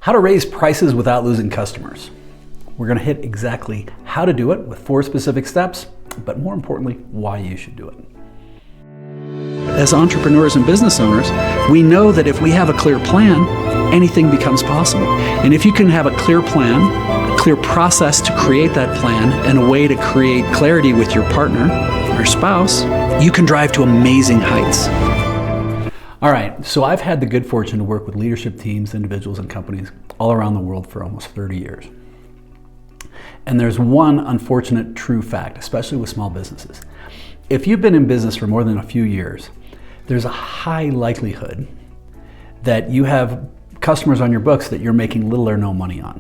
How to raise prices without losing customers. We're going to hit exactly how to do it with 4 specific steps, but more importantly, why you should do it. As entrepreneurs and business owners, we know that if we have a clear plan, anything becomes possible. And if you can have a clear plan, a clear process to create that plan, and a way to create clarity with your partner or spouse, you can drive to amazing heights. All right, so I've had the good fortune to work with leadership teams, individuals, and companies all around the world for almost 30 years. And there's one unfortunate true fact, especially with small businesses. If you've been in business for more than a few years, there's a high likelihood that you have customers on your books that you're making little or no money on.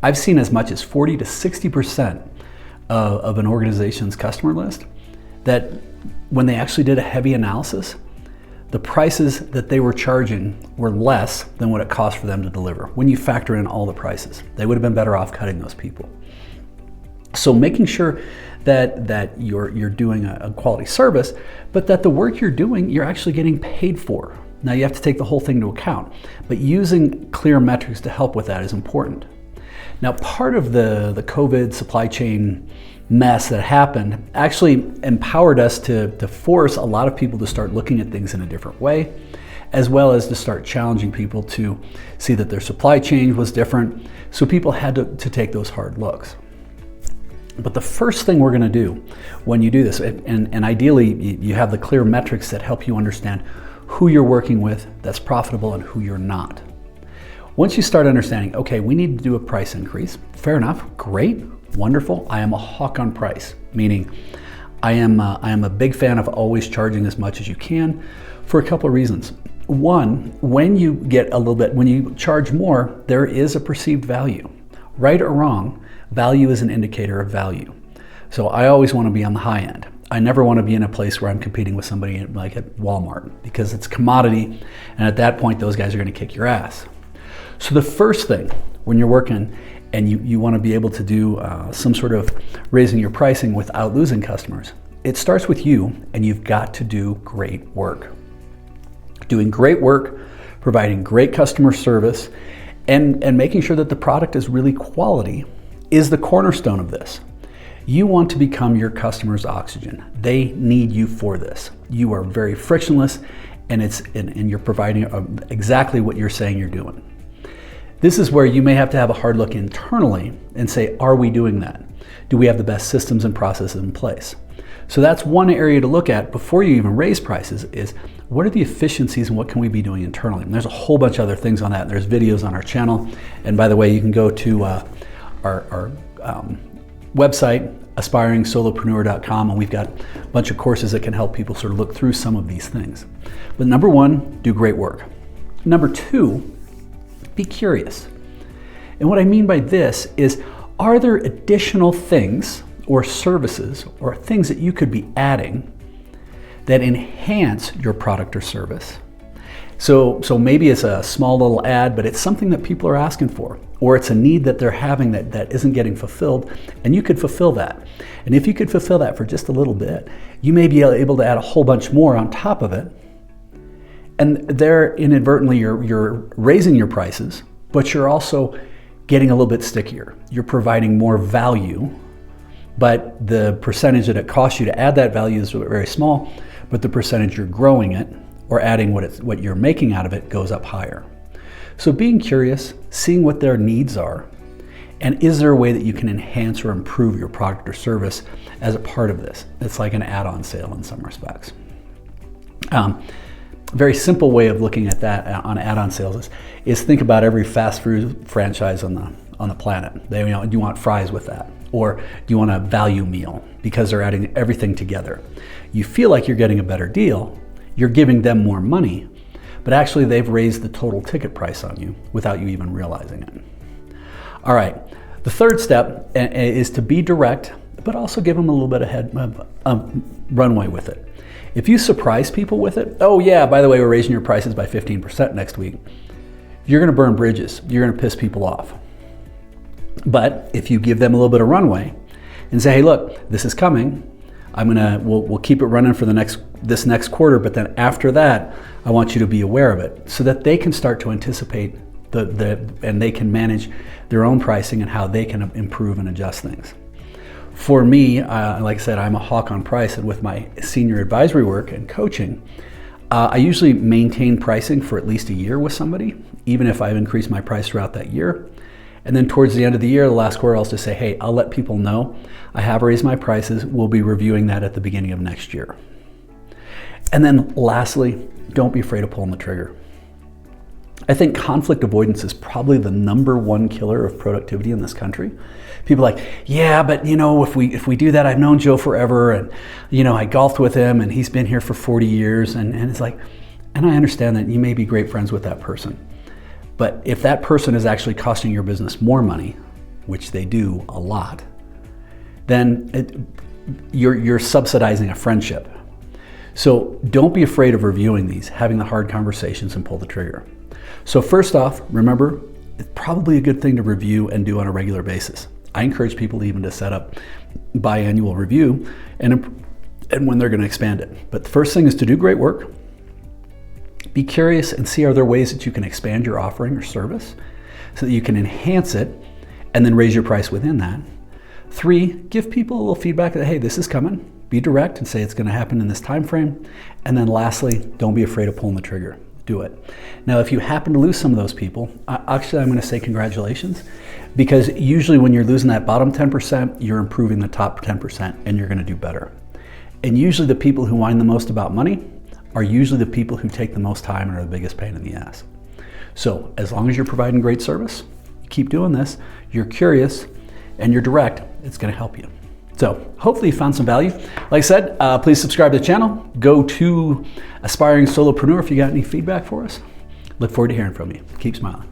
I've seen as much as 40 to 60% of an organization's customer list that when they actually did a heavy analysis, the prices that they were charging were less than what it cost for them to deliver. When you factor in all the prices, they would have been better off cutting those people. So making sure that you're doing a quality service, but that the work you're doing, you're actually getting paid for. Now you have to take the whole thing into account, but using clear metrics to help with that is important. Now part of the COVID supply chain mess that happened actually empowered us to force a lot of people to start looking at things in a different way, as well as to start challenging people to see that their supply chain was different. So people had to take those hard looks. But the first thing we're going to do when you do this, and ideally you have the clear metrics that help you understand who you're working with that's profitable and who you're not. Once you start understanding, okay, we need to do a price increase, fair enough, great, wonderful. I am a hawk on price, meaning I am a big fan of always charging as much as you can for a couple of reasons. One, when you charge more, there is a perceived value. Right or wrong, value is an indicator of value. So I always want to be on the high end. I never want to be in a place where I'm competing with somebody like at Walmart, because it's commodity, and at that point those guys are going to kick your ass. So the first thing when you're working and you want to be able to do some sort of raising your pricing without losing customers, it starts with you, and you've got to do great work. Doing great work, providing great customer service, and making sure that the product is really quality is the cornerstone of this. You want to become your customer's oxygen. They need you for this. You are very frictionless, and you're providing exactly what you're saying you're doing. This is where you may have to have a hard look internally and say, are we doing that? Do we have the best systems and processes in place? So that's one area to look at before you even raise prices, is what are the efficiencies and what can we be doing internally? And there's a whole bunch of other things on that. There's videos on our channel. And by the way, you can go to our website, aspiringsolopreneur.com, and we've got a bunch of courses that can help people sort of look through some of these things. But number one, do great work. Number two, be curious. And what I mean by this is, are there additional things or services or things that you could be adding that enhance your product or service? So maybe it's a small little ad, but it's something that people are asking for, or it's a need that they're having that isn't getting fulfilled, and you could fulfill that. And if you could fulfill that for just a little bit, you may be able to add a whole bunch more on top of it. And there, inadvertently, you're raising your prices, but you're also getting a little bit stickier. You're providing more value, but the percentage that it costs you to add that value is very small, but the percentage you're growing it or adding what you're making out of it goes up higher. So being curious, seeing what their needs are, and is there a way that you can enhance or improve your product or service as a part of this? It's like an add-on sale in some respects. Very simple way of looking at that on add-on sales is think about every fast food franchise on the planet. Do you want fries with that? Or do you want a value meal because they're adding everything together? You feel like you're getting a better deal, you're giving them more money, but actually they've raised the total ticket price on you without you even realizing it. All right, the third step is to be direct, but also give them a little bit of runway with it. If you surprise people with it, oh yeah, by the way, we're raising your prices by 15% next week, you're gonna burn bridges, you're gonna piss people off. But if you give them a little bit of runway and say, hey look, this is coming, we'll keep it running for this next quarter, but then after that, I want you to be aware of it so that they can start to anticipate and they can manage their own pricing and how they can improve and adjust things. For me, like I said, I'm a hawk on price, and with my senior advisory work and coaching, I usually maintain pricing for at least a year with somebody, even if I've increased my price throughout that year. And then towards the end of the year, the last quarter, I'll just say, hey, I'll let people know I have raised my prices. We'll be reviewing that at the beginning of next year. And then lastly, don't be afraid of pulling the trigger. I think conflict avoidance is probably the #1 killer of productivity in this country. People are like, yeah, but if we do that, I've known Joe forever, and I golfed with him, and he's been here for 40 years, and it's like, and I understand that you may be great friends with that person, but if that person is actually costing your business more money, which they do a lot, then you're subsidizing a friendship. So don't be afraid of reviewing these, having the hard conversations, and pull the trigger. So first off, remember, it's probably a good thing to review and do on a regular basis. I encourage people even to set up biannual review and when they're going to expand it. But the first thing is to do great work. Be curious and see, are there ways that you can expand your offering or service so that you can enhance it and then raise your price within that. 3, give people a little feedback that, hey, this is coming. Be direct and say it's going to happen in this time frame. And then lastly, don't be afraid of pulling the trigger. Do it. Now, if you happen to lose some of those people, actually, I'm going to say congratulations, because usually when you're losing that bottom 10%, you're improving the top 10% and you're going to do better. And usually the people who whine the most about money are usually the people who take the most time and are the biggest pain in the ass. So as long as you're providing great service, you keep doing this, you're curious, and you're direct, it's going to help you. So hopefully you found some value. Like I said, please subscribe to the channel. Go to Aspiring Solopreneur if you got any feedback for us. Look forward to hearing from you. Keep smiling.